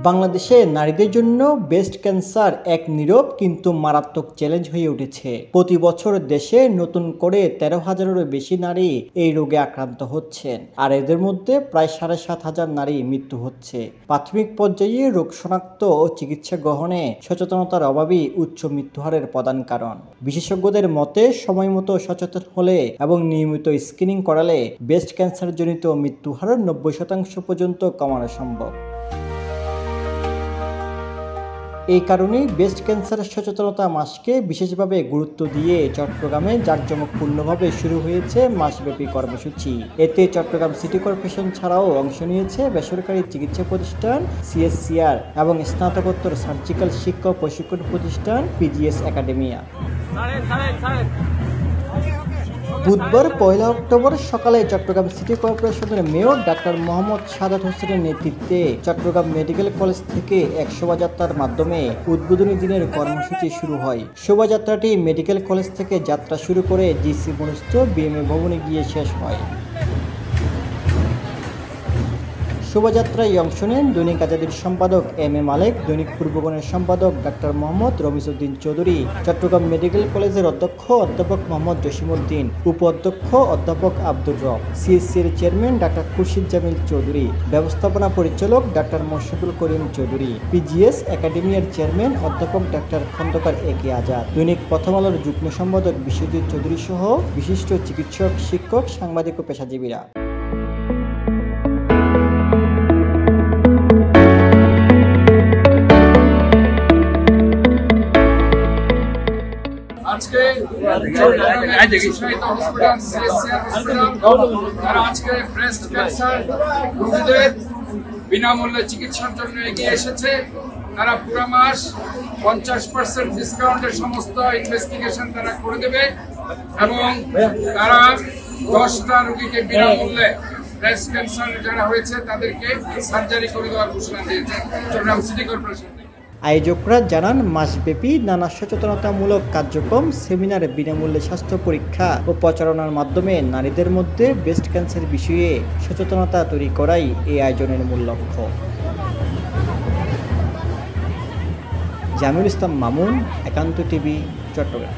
বাংলাদেশে নারীদের জন্য ব্রেস্ট ক্যান্সার এক নীরব কিন্তু মারাত্মক চ্যালেঞ্জ হয়ে উঠেছে। প্রতি বছর দেশে নতুন করে 13,000-এরও বেশি নারী এই রোগে আক্রান্ত হচ্ছেন, আর এদের মধ্যে প্রায় 7,500 নারী মৃত্যু হচ্ছে। প্রাথমিক পর্যায়ে রোগ শনাক্ত ও চিকিৎসা গ্রহণে সচেতনতার অভাবই উচ্চ মৃত্যুহারের প্রধান কারণ। বিশেষজ্ঞদের মতে সময় মতো সচেতন হলে এবং নিয়মিত স্ক্রিনিং করালে ব্রেস্ট ক্যান্সারজনিত মৃত্যুহার 90% পর্যন্ত কমানো সম্ভব। এই কারণেই ব্রেস্ট ক্যান্সার সচেতনতা মাসকে বিশেষভাবে গুরুত্ব দিয়ে চট্টগ্রামে জাঁকজমকপূর্ণভাবে শুরু হয়েছে মাসব্যাপী কর্মসূচি। এতে চট্টগ্রাম সিটি কর্পোরেশন ছাড়াও অংশ নিয়েছে বেসরকারি চিকিৎসা প্রতিষ্ঠান CSCR এবং স্নাতকোত্তর সার্জিক্যাল শিক্ষা ও প্রশিক্ষণ প্রতিষ্ঠান PGS একাডেমিয়া। বুধবার 1 অক্টোবর সকালে চট্টগ্রাম সিটি কর্পোরেশনের মেয়র ডাক্তার মোহাম্মদ সাদাত হোসেনের নেতৃত্বে চট্টগ্রাম মেডিকেল কলেজ থেকে এক শোভাযাত্রার মাধ্যমে উদ্বোধনী দিনের কর্মসূচি শুরু হয়। শোভাযাত্রাটি মেডিকেল কলেজ থেকে যাত্রা শুরু করে ডিসি মনস্থ BMA ভবনে গিয়ে শেষ হয়। শোভাযাত্রায় অংশ নেন দৈনিক আজাদীর সম্পাদক M.A. মালেক, দৈনিক পূর্ববনের সম্পাদক ডাক্তার মোহাম্মদ রমিজউদ্দিন চৌধুরী, চট্টগ্রাম মেডিকেল কলেজের অধ্যক্ষ অধ্যাপক মোহাম্মদ জসিমউদ্দিন, উপ-অধ্যক্ষ অধ্যাপক আব্দুর রব, CSC-এর চেয়ারম্যান ডাক্তার খুরশিদ জামিল চৌধুরী, ব্যবস্থাপনা পরিচালক doctor Morshedul Karim Chowdhury, PGS একাডেমিয়ার chairman অধ্যাপক ডাক্তার খন্দকার A.K. আজাদ, দৈনিক প্রথম আলোর যুগ্ম সম্পাদক বিশ্বজিৎ চৌধুরী সহ বিশিষ্ট চিকিৎসক, শিক্ষক, সাংবাদিক ও পেশাজীবীরা। আজকে আজকে ব্রেস্ট ক্যান্সার রোগীদের বিনামূল্যে চিকিৎসার জন্য এগিয়ে এসেছে। তারা পুরো মাস 50% ডিসকাউন্টের সমস্ত ইনভেস্টিগেশন তারা করে দেবে এবং তারা 10টা রোগীকে বিনামূল্যে ব্রেস্ট ক্যান্সার যারা হয়েছে তাদেরকে সার্জারি করে দেওয়ার ঘোষণা দিয়েছে চট্টগ্রাম সিটি কর্পোরেশন। আয়োজকরা জানান, মাসব্যাপী নানা সচেতনতামূলক কার্যক্রম, সেমিনার, বিনামূল্যে স্বাস্থ্য পরীক্ষা ও প্রচারণার মাধ্যমে নারীদের মধ্যে ব্রেস্ট ক্যান্সার বিষয়ে সচেতনতা তৈরি করাই এই আয়োজনের মূল লক্ষ্য। জামিউল ইসলাম মামুন, একান্ত টিভি, চট্টগ্রাম।